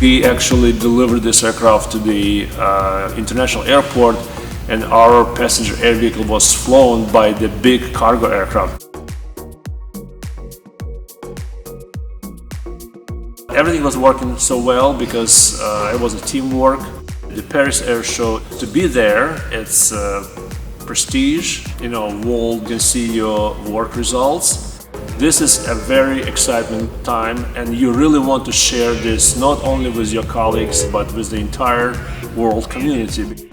We actually delivered this aircraft to the international airport, and our passenger air vehicle was flown by the big cargo aircraft. Everything was working so well because it was a teamwork. The Paris Air Show, to be there, it's prestige. World can see your work results. This is a very exciting time, and you really want to share this not only with your colleagues but with the entire world community.